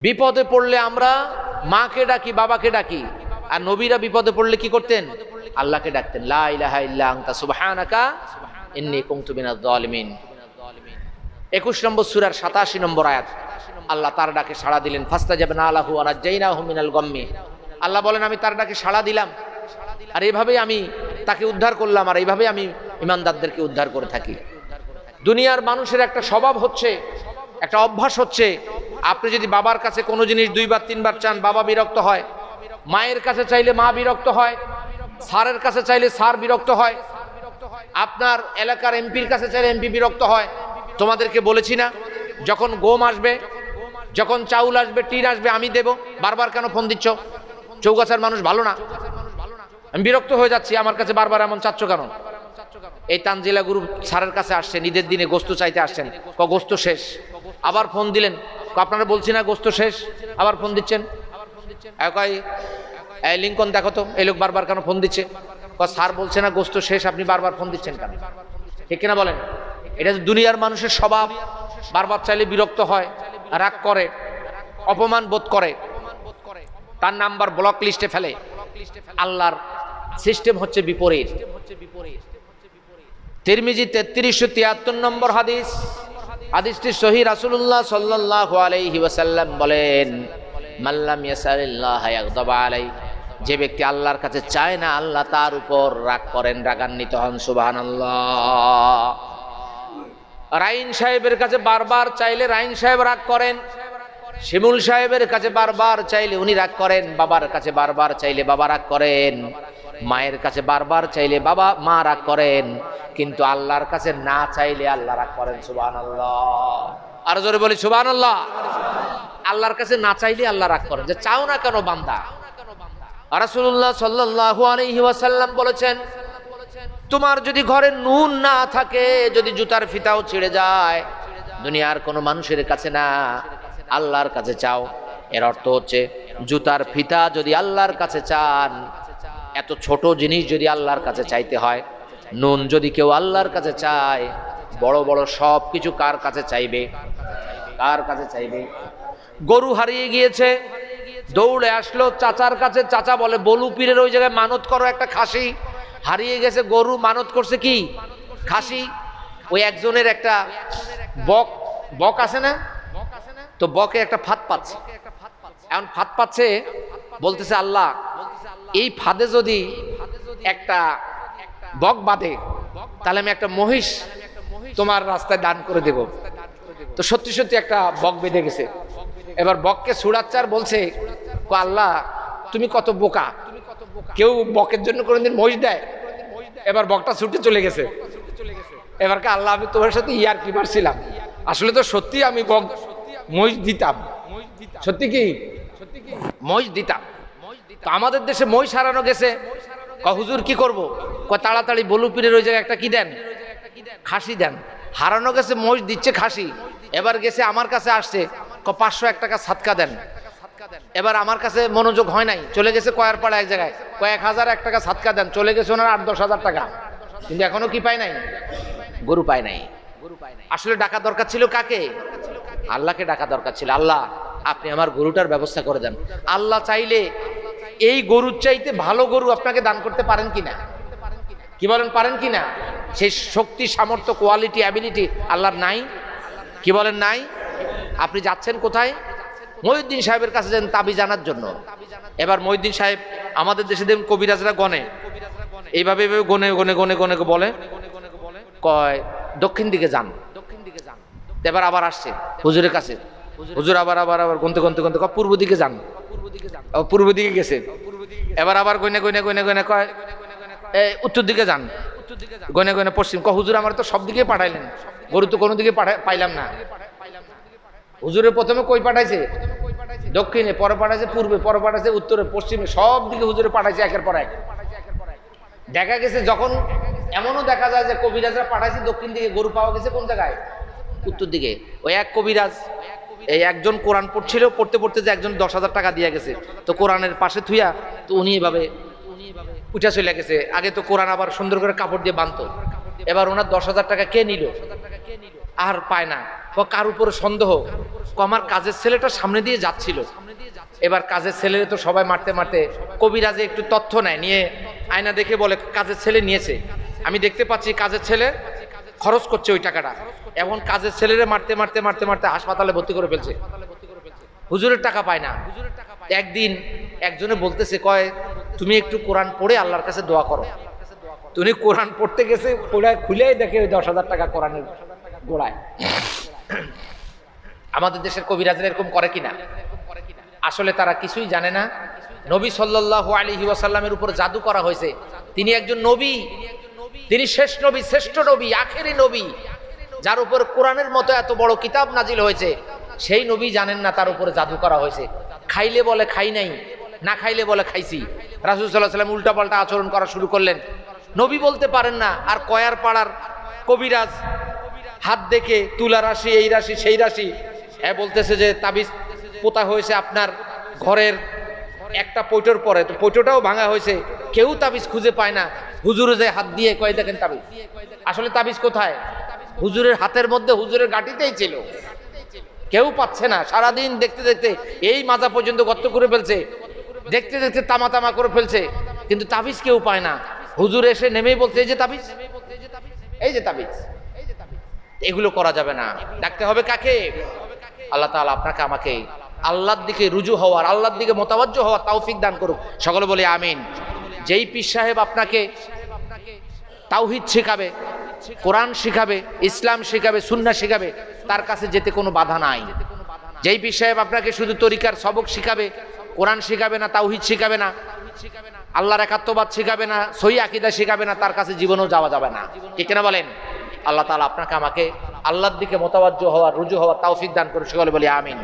বিপদে পড়লে আমরা মাকে ডাকি, বাবাকে ডাকি, আর নবীরা বিপদে পড়লে কি করতেন? আল্লাহকে ডাকতেন, লা ইলাহা ইল্লা আনতা সুবহানাকা ইন্নী কুনতু মিনাজ জালিমিন। 21 নম্বর সূরার 87 নম্বর আয়াত। আল্লাহ তার ডাকে সাড়া দিলেন, ফাস্তাজাবনা লাহু ওয়া নাজাইনাহু মিনাল গাম্মি। আল্লাহ বলেন আমি তার ডাকে সাড়া দিলাম, আর এইভাবেই আমি তাকে উদ্ধার করলাম, আর এইভাবেই আমি ইমানদারদেরকে উদ্ধার করে থাকি। দুনিয়ার মানুষের একটা স্বভাব হচ্ছে, একটা অভ্যাস হচ্ছে, আপনি যদি বাবার কাছে কোনো জিনিস 2 বার 3 বার চান, বাবা বিরক্ত হয়। মায়ের কাছে চাইলে মা বিরক্ত হয়। স্যারের কাছে চাইলে স্যার বিরক্ত হয়। আপনার এলাকার এমপির কাছে চাইলে এমপি বিরক্ত হয়। তোমাদেরকে বলেছি না, যখন গম আসবে, যখন চাউল আসবে, টিন আসবে, আমি দেব, বারবার কেন ফোন দিচ্ছ? চৌগাছার মানুষ ভালো না, আমি বিরক্ত হয়ে যাচ্ছি, আমার কাছে বারবার এমন চাচ্ছ কেন? এই তানজিলা গুরু স্যারের কাছে আসছেন, ঈদের দিনে গোস্ত চাইতে আসছেন, গোস্ত শেষ, আবার ফোন দিলেন, আপনারা বলছি না গোস্ত শেষ, আবার ফোন দিচ্ছেন। এই লিঙ্কন দেখো তো, এই লোক বারবার কেন ফোন দিচ্ছে? স্যার বলছে না গোস্ত শেষ, আপনি বারবার ফোন দিচ্ছেন কেন? ঠিক কিনা বলেন? এটা দুনিয়ার মানুষের স্বভাব, বারবার চাইলে বিরক্ত হয়, রাগ করে, অপমান বোধ করে, তার নাম্বার ব্লক লিস্টে ফেলে। আল্লাহর সিস্টেম হচ্ছে বিপরীত। তিরমিজি 3373 নম্বর হাদিস, হাদিসটি সহিহ। রাসূলুল্লাহ সাল্লাল্লাহু আলাইহি ওয়াসাল্লাম বলেন, মাল্লাম ইয়াসালিল্লাহ ইয়াগদাবা আলাই, যে ব্যক্তি আল্লাহর কাছে চায় না, আল্লাহ তার উপর রাগ করেন, রাগান্বিত হন। সুবহানাল্লাহ। রাইন সাহেবের কাছে বারবার চাইলে রাইন সাহেব রাগ করেন, শিমুল সাহেবের কাছে বারবার চাইলে উনি রাগ করেন, বাবার কাছে বারবার চাইলে বাবা রাগ করেন, মায়ের কাছে বারবার চাইলে মা রাগ করেন, কিন্তু আল্লাহর কাছে না চাইলে আল্লাহ রাগ করেন। সুবহানাল্লাহ। আর জোরে বলি সুবহানাল্লাহ। আল্লাহর কাছে না চাইলে আল্লাহ রাগ করেন, যে চাও না কেন বান্দা। রাসূলুল্লাহ সাল্লাল্লাহু আলাইহি ওয়াসাল্লাম বলেছেন, তোমার যদি ঘরে নুন না থাকে, যদি জুতার ফিতাও ছিঁড়ে যায়, দুনিয়ার কোনো মানুষের কাছে না, আল্লাহর কাছে চাও। এর অর্থ হচ্ছে জুতার ফিতা যদি আল্লাহর কাছে চান, এত ছোট জিনিস যদি আল্লাহর কাছে চাইতে হয়, নুন যদি কেউ আল্লাহর কাছে চায়, বড় বড় সব কিছু কার কাছে চাইবে? কার কাছে চাইবে? গরু হারিয়ে গিয়েছে, দৌড়ে আসলো চাচার কাছে, চাচা বলে বলু পীরের ওই জায়গায় মানত করো একটা খাসি। হারিয়ে গেছে গরু, মানত করছে কি? খাসি। ওই একজনের একটা বক আছে না, তো বকে একটা ফাঁদ পাচ্ছে, এখন ফাঁদ পাচ্ছে, বলতেছে আল্লাহ এই ফাঁদে যদি একটা বক বাঁধে, তাহলে আমি একটা মহিষ তোমার রাস্তায় দান করে দেব। তো সত্যি সত্যি একটা বক বেঁধে গেছে। এবার বককে ছুড়াচ্ছে আর বলছে, আল্লাহ তুমি কত বোকা, কেউ বকের জন্য কোনোদিন মহিষ দেয়? এবার বকটা ছুটে চলে গেছে। এবার আল্লাহ আমি তোমার সাথে ইয়ার্কি মারছিলাম, আসলে তো সত্যি আমি বক মহিষ দিতাম, সত্যি কি মহিষ দিতাম। তো আমাদের দেশে মহিষ হারানো গেছে, হুজুর কি করব? তাড়াতাড়ি বলু পীরের ওই জায়গায় একটা কি দেন, খাসি দেন। হারানো গেছে মহিষ, দিচ্ছে খাসি। এবার গেছে আমার কাছে আসছে, 501 টাকা সাদকা দেন। এবার আমার কাছে মনোযোগ হয় নাই, চলে গেছে কয়ার পাড়া এক জায়গায়, 1001 টাকা সাদকা দেন, চলে গেছে ওনার 8-10 হাজার টাকা, কিন্তু এখনো কি পায় নাই? গরু পায় নাই। আসলে ডাকা দরকার ছিল কাকে? আল্লাহকে ডাকা দরকার ছিল, আল্লাহ আপনি আমার গরুটার ব্যবস্থা করে দেন। আল্লাহ চাইলে এই গরুর চাইতে ভালো গরু আপনাকে দান করতে পারেন কিনা? কি বলেন, পারেন কিনা? সেই শক্তি, সামর্থ্য, কোয়ালিটি, অ্যাবিলিটি আল্লাহর নাই? কি বলেন নাই? আপনি যাচ্ছেন কোথায়? মহিউদ্দিন সাহেবের কাছে যান তাবিজ জানার জন্য। এবার মহিউদ্দিন সাহেব, আমাদের দেশে দেখুন কবিরাজরা গনে, এইভাবে গনে গনে গনে গনে বলে, কয় দক্ষিণ দিকে যান। এবার আবার আসছে হুজুরের কাছে, হুজুর আবার আবার আবার গনতে গনতে গনতে পূর্ব দিকে যান, পূর্ব দিকে গেছে। এবার আবার গনে গনে গনে গনে কয় উত্তর দিকে যান, গনে গনে পশ্চিম। হুজুর আমার তো সব দিকে পাঠাইলেন, গরু তো কোনো দিকে পাইলাম না। হুজুরের প্রথমে কই পাঠাইছে? দক্ষিণে, পরে পাঠাইছে পূর্বে, পরে পাঠাইছে উত্তরে, পশ্চিমে, সব দিকে হুজুরে পাঠাইছে একের পর এক। দেখা গেছে যখন এমনও দেখা যায় যে কবিরাজরা পাঠাইছে দক্ষিণ দিকে, গরু পাওয়া গেছে কোন জায়গায়? উত্তর দিকে। ওই এক কবিরাজ, এই একজন কোরআন পড়ছিল, পড়তে পড়তে যে একজন 10,000 টাকা দিয়ে গেছে, তো কোরআনের পাশে থুইয়া তো উনি এভাবে উঠা চলে গেছে। আগে তো কোরআন আবার সুন্দর করে কাপড় দিয়ে বাঁধতো, এবার ওনার 10,000 টাকা কে নিল? আর পায় না। কার উপরে সন্দেহ? আমার কাজের ছেলেটা সামনে দিয়ে যাচ্ছিল, এবার কাজের ছেলে তো সবাই মারতে মারতে কবিরাজে একটু তথ্য নেয়, নিয়ে আয়না দেখে বলে কাজের ছেলে নিয়েছে, আমি দেখতে পাচ্ছি কাজের ছেলে খরচ করছে ওই টাকাটা। এখন কাজের ছেলেরে মারতে মারতে মারতে মারতে হাসপাতালে ভর্তি করে ফেলছে, হুজুরের টাকা পায় না। একদিন একজনে বলতেছে, কয় তুমি একটু কোরআন পড়ে আল্লাহর কাছে দোয়া করো। তুমি কোরআন পড়তে গেছে, খুলেই দেখে ওই 10,000 টাকা কোরআনের গোড়ায়। আমাদের দেশের কবিরাজরা এরকম করে কিনা? আসলে তারা কিছুই জানে না। নবী সাল্লাল্লাহু আলাইহি ওয়াসাল্লামের উপর জাদু করা হয়েছে। তিনি একজন নবী, তিনি শেষ নবী, শ্রেষ্ঠ নবী, আখেরি নবী, যার উপর কোরআনের মতো এত বড় কিতাব নাজিল হয়েছে, সেই নবী জানেন না তার উপরে জাদু করা হয়েছে। খাইলে বলে খাই নাই, না খাইলে বলে খাইছি। রাসূল সাল্লাল্লাহু আলাইহি ওয়াসাল্লাম উল্টাপাল্টা আচরণ করা শুরু করলেন। নবী বলতে পারেন না, আর কয়ার পাড়ার কবিরাজ হাত দেখে তুলা রাশি, এই রাশি সেই রাশি, বলতেছে যে তাবিজ পোতা হয়েছে আপনার ঘরের একটা পৈটোর পরে, তো পৈটোটাও ভাঙা হয়েছে, কেউ তাবিজ খুঁজে পায় না। হুজুরে যে হাত দিয়ে কয় দেখেন তাবিজ। আসলে তাবিজ কোথায়? হুজুরের হাতের মধ্যে, হুজুরের গাঁটিতেই ছিল, কেউ পাচ্ছে না। সারাদিন দেখতে দেখতে এই মাজা পর্যন্ত গর্ত করে ফেলছে, দেখতে দেখতে তামা তামা করে ফেলছে, কিন্তু তাবিজ কেউ পায় না। হুজুর এসে নেমেই বলছে এই যে তাবিজ, এই যে তাবিজ। এগুলো করা যাবে না, ডাকতে হবে কাকে? আল্লাহ তাআলা আপনাকে আমাকে আল্লাহর দিকে রুজু হওয়ার, আল্লাহর দিকে মোতাবাজ্জহ হওয়ার তৌফিক দান করুক। সকলে বলি আমিন। যেই পীর সাহেব আপনাকে তাওহীদ শেখাবে, কোরআন শেখাবে, ইসলাম শেখাবে, সুন্নাহ শেখাবে, তার কাছে যেতে কোনো বাধা নাই। যেই পীর সাহেব আপনাকে শুধু তরিকার সবক শেখাবে, কোরআন শেখাবে না, তাওহীদ শেখাবে না, আল্লাহর একাত্মবাদ শেখাবে না, সহিহ আকীদা শেখাবে না, তার কাছে জীবনেও যাওয়া যাবে না। ঠিক কিনা বলেন? আল্লাহ তাআলা আপনাকে আমাকে আল্লাহর দিকে মোতাবাজ্জহ হওয়ার, রুজু হওয়ার তৌফিক দান করুন। সকলে বলি আমিন।